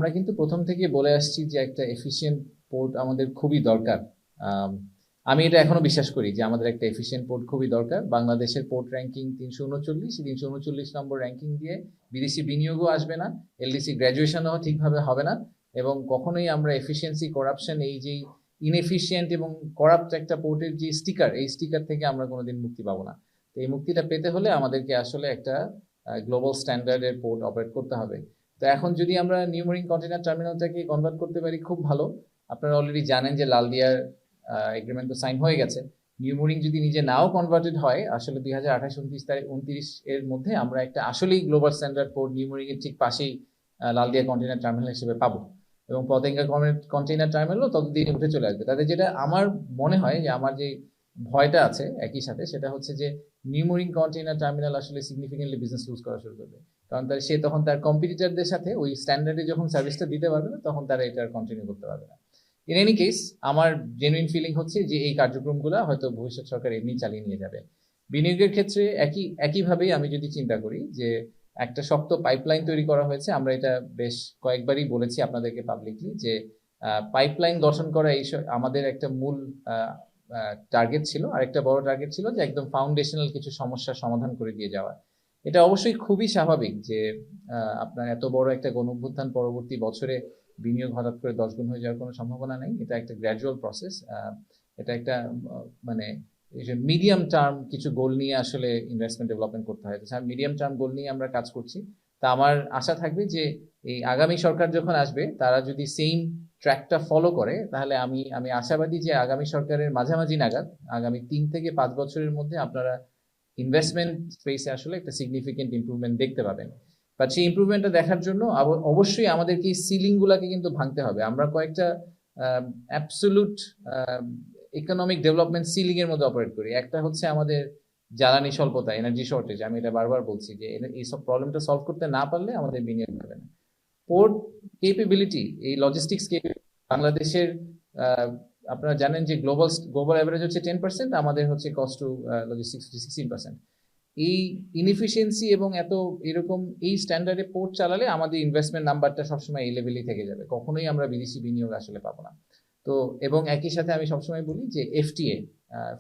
আমরা কিন্তু প্রথম থেকে বলে আসছি যে একটা এফিশিয়েন্ট পোর্ট আমাদের খুবই দরকার। আমি এটা এখনো বিশ্বাস করি যে আমাদের একটা এফিশিয়েন্ট পোর্ট খুবই দরকার। বাংলাদেশের পোর্ট র্যাঙ্কিং 339 নম্বর র্যাঙ্কিং দিয়ে বিদেশি বিনিয়োগও আসবে না, এলডিসি গ্র্যাজুয়েশনও ঠিকভাবে হবে না, এবং কখনোই আমরা এফিসিয়েন্সি করাপশন, এই যে ইনএফিশিয়েন্ট এবং করাপ্ট একটা পোর্টের যে স্টিকার, এই স্টিকার থেকে আমরা কোনোদিন মুক্তি পাবো না। তো এই মুক্তিটা পেতে হলে আমাদেরকে আসলে একটা গ্লোবাল স্ট্যান্ডার্ডের পোর্ট অপারেট করতে হবে। তো এখন যদি আমরা নিউ মেরিন কন্টেইনার টার্মিনালটাকে কনভার্ট করতে পারি, খুব ভালো। আপনারা অলরেডি জানেন যে লালদিয়ার এগ্রিমেন্ট তো সাইন হয়ে গেছে। নিউ মেরিন যদি নিজে নাও কনভার্টেড হয়, আসলে 2028-29 এর মধ্যে আমরা একটা আসলেই global standard port new marine এর ঠিক পাশেই লালদিয়া কন্টেইনার টার্মিনাল হিসেবে পাবো, এবং পতেঙ্গা কন্টেইনার টার্মিনালও ততদিন উঠে চলে আসবে। তাদের যেটা আমার মনে হয় যে আমার যে ভয়টা আছে একই সাথে, সেটা হচ্ছে যে নিউ মেরিন কন্টেইনার টার্মিনাল আসলে সিগনিফিকেন্টলি বিজনেস লুজ করা শুরু করবে। কারণ সে তখন তার কম্পিটিটরদের সাথে ওই স্ট্যান্ডার্ডে যখন সার্ভিসটা দিতে পারবে না, তখন তারা এটা কন্টিনিউ করতে পারবে না। ইন এনি কেস, আমার জেনুইন ফিলিং হচ্ছে যে এই কার্যক্রমগুলো হয়তো ভবিষ্যৎ সরকার এমনি চালিয়ে নিয়ে যাবে। বিনিয়োগের ক্ষেত্রে একইভাবেই আমি যদি চিন্তা করি যে একটা শক্ত পাইপলাইন তৈরি করা হয়েছে, আমরা এটা বেশ কয়েকবারই বলেছি আপনাদেরকে পাবলিকলি যে পাইপলাইন গঠন করা এই আমাদের একটা মূল টার্গেট ছিল। আর একটা বড় টার্গেট ছিল যে একদম ফাউন্ডেশনাল কিছু সমস্যার সমাধান করে দিয়ে যাওয়া। এটা অবশ্যই খুবই স্বাভাবিক যে আপনার এত বড় একটা গণঅভ্যুত্থান পরবর্তী বছরে বিনিয়োগ হঠাৎ করে 10 গুণ হয়ে যাওয়ার কোনো সম্ভাবনা নেই। এটা একটা গ্র্যাজুয়াল প্রসেস। এটা একটা মানে মিডিয়াম টার্ম কিছু গোল নিয়ে আসলে ইনভেস্টমেন্ট ডেভেলপমেন্ট করতে হয়। মিডিয়াম টার্ম গোল নিয়ে আমরা কাজ করছি। তা আমার আশা থাকবে যে এই আগামী সরকার যখন আসবে, তারা যদি সেম ট্র্যাকটা ফলো করে, তাহলে আমি আশাবাদী যে আগামী সরকারের মাঝামাঝি নাগাদ, আগামী 3 থেকে 5 বছরের মধ্যে আপনারা ইনভেস্টমেন্ট স্পেসে আসলে একটা সিগনিফিকেন্ট ইমপ্রুভমেন্ট দেখতে পাবেন। বাট সেই ইমপ্রুভমেন্টটা দেখার জন্য অবশ্যই আমাদেরকে এই সিলিং গুলাকে কিন্তু ভাঙতে হবে। আমরা কয়েকটা অ্যাবসোলুট ইকোনমিক ডেভেলপমেন্ট সিলিং এর মধ্যে অপারেট করি। একটা হচ্ছে আমাদের জ্বালানি স্বল্পতা, এনার্জি শর্টেজ। আমি এটা বারবার বলছি যে এই সব প্রবলেমটা সলভ করতে না পারলে আমাদের বিনিয়োগ হবে না। পোর্ট কেপেবিলিটি, এই লজিস্টিক্স বাংলাদেশের আপনারা জানেন যে গ্লোবাল অ্যাভারেজ হচ্ছে 10%, আমাদের হচ্ছে কস্ট টু লজিস্টিক্স 16%। এই ইনএফিসিয়েন্সি এবং এরকম এই স্ট্যান্ডার্ডে পোর্ট চালালে আমাদের ইনভেস্টমেন্ট নাম্বারটা সবসময় এই লেভেলেই থেকে যাবে, কখনোই আমরা বিদেশি বিনিয়োগ আসলে পাবো না। তো এবং একই সাথে আমি সবসময় বলি যে FTA,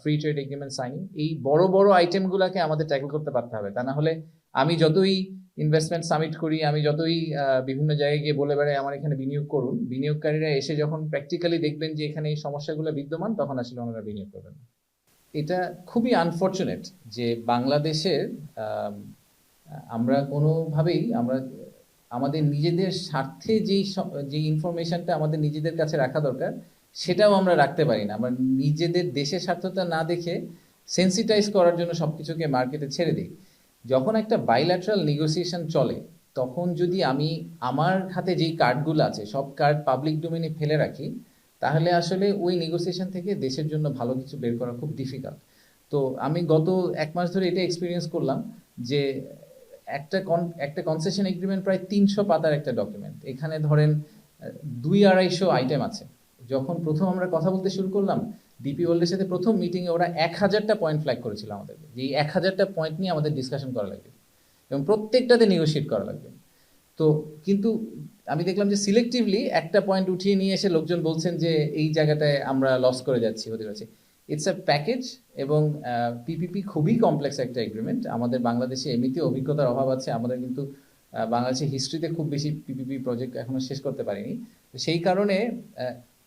free trade agreement signing, এই বড় বড় আইটেমগুলোকে আমাদের ট্যাকল করতে পারতে হবে। তা না হলে আমি যতই ইনভেস্টমেন্ট সামিট করি, আমি যতই বিভিন্ন জায়গায় গিয়ে বলে বেড়াই আমার এখানে বিনিয়োগ করুন, বিনিয়োগকারীরা এসে যখন প্র্যাকটিক্যালি দেখবেন যে এখানে এই সমস্যাগুলো বিদ্যমান, তখন আসলে ওনারা বিনিয়োগ করবেন। এটা খুবই আনফর্চুনেট যে বাংলাদেশের আমরা কোনোভাবেই আমাদের নিজেদের স্বার্থে যে ইনফরমেশনটা আমাদের নিজেদের কাছে রাখা দরকার, সেটাও আমরা রাখতে পারি না। আমরা নিজেদের দেশের স্বার্থটা না দেখে সেন্সিটাইজ করার জন্য সবকিছুকে মার্কেটে ছেড়ে দিই। যখন একটা বাইল্যাটারাল নেগোসিয়েশন চলে, তখন যদি আমি আমার হাতে যেই কার্ডগুলো আছে সব কার্ড পাবলিক ডোমেইনে ফেলে রাখি, তাহলে আসলে ওই নেগোসিয়েশন থেকে দেশের জন্য ভালো কিছু বের করা খুব ডিফিকাল্ট। তো আমি গত 1 মাস ধরে এটা এক্সপিরিয়েন্স করলাম যে একটা কনসেশন এগ্রিমেন্ট প্রায় 300 পাতার একটা ডকুমেন্ট। এখানে ধরেন 200-250 আইটেম আছে। যখন প্রথম আমরা কথা বলতে শুরু করলাম, ডিপি ওয়ার্ল্ডের সাথে প্রথম মিটিংয়ে ওরা 1000টা পয়েন্ট ফ্ল্যাগ করেছিল আমাদেরকে, যে এই 1000টা পয়েন্ট নিয়ে আমাদের ডিসকাশন করা লাগবে এবং প্রত্যেকটাতে নেগোশিয়েট করা লাগবে। তো কিন্তু আমি দেখলাম যে সিলেক্টিভলি একটা পয়েন্ট উঠিয়ে নিয়ে এসে লোকজন বলছেন যে এই জায়গাটায় আমরা লস করে যাচ্ছি, হতে যাচ্ছে। It's a package. এবং পিপিপি খুবই কমপ্লেক্স একটা এগ্রিমেন্ট। আমাদের বাংলাদেশে এমনিতে অভিজ্ঞতার অভাব আছে, আমাদের কিন্তু বাংলাদেশের হিস্ট্রিতে খুব বেশি পিপিপি প্রজেক্ট এখনো শেষ করতে পারিনি। তো সেই কারণে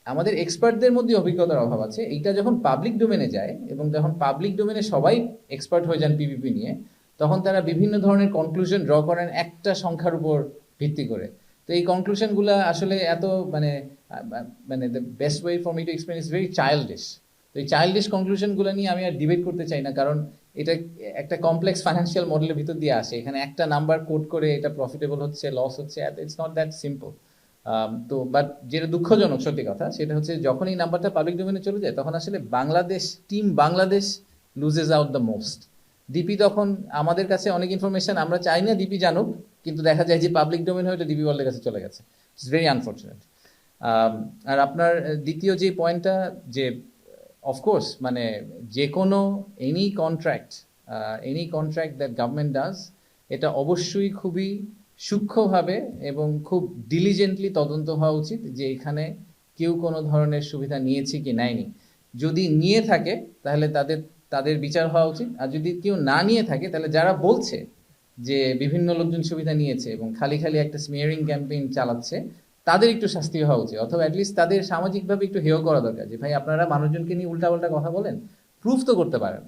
আমাদের এক্সপার্টদের মধ্যে অভিজ্ঞতার অভাব আছে। এইটা যখন পাবলিক ডোমেনে যায় এবং যখন পাবলিক ডোমেনে সবাই এক্সপার্ট হয়ে যান পিপিপি নিয়ে, তখন তারা বিভিন্ন ধরনের কনক্লুশন ড্র করেন একটা সংখ্যার উপর ভিত্তি করে। তো এই কনক্লুশনগুলো আসলে এত মানে the best way for me to explain is very childish. তো এই চাইল্ডিশ কনক্লুশনগুলো নিয়ে আমি আর ডিবেট করতে চাই না, কারণ এটা একটা কমপ্লেক্স ফাইন্যান্সিয়াল মডেলের ভিতর দিয়ে আসে। এখানে একটা নাম্বার কোড করে এটা প্রফিটেবল হচ্ছে, লস হচ্ছে, ইটস নট দ্যাট সিম্পল। তো বাট যেটা দুঃখজনক সত্যি কথা, সেটা হচ্ছে যখন এই নাম্বারটা পাবলিক ডোমেনে চলে যায়, তখন আসলে Bangladesh loses out the most. DP তখন আমাদের কাছে অনেক ইনফরমেশন আমরা চাই না ডিপি জানুক, কিন্তু দেখা যায় যে পাবলিক ডোমেন হয়ে ডিপি ওয়ার্ল্ডের কাছে চলে গেছে। It's very unfortunate. আর আপনার দ্বিতীয় যে পয়েন্টটা, যে অফকোর্স মানে যে কোনো any contract that government does, এটা অবশ্যই খুবই সূক্ষ্মভাবে এবং খুব ডিলিজেন্টলি তদন্ত হওয়া উচিত যে এখানে কেউ কোনো ধরনের সুবিধা নিয়েছে কি নেয়নি। যদি নিয়ে থাকে তাহলে তাদের তাদের বিচার হওয়া উচিত, আর যদি কেউ না নিয়ে থাকে তাহলে যারা বলছে যে বিভিন্ন লোকজন সুবিধা নিয়েছে এবং খালি খালি একটা স্মিয়ারিং ক্যাম্পেইন চালাচ্ছে, তাদের একটু শাস্তি হওয়া উচিত, অথবা অ্যাটলিস্ট তাদের সামাজিকভাবে একটু হেয় করা দরকার যে ভাই আপনারা মানুষজনকে নিয়ে উল্টাপাল্টা কথা বলেন, প্রুফ তো করতে পারেন না।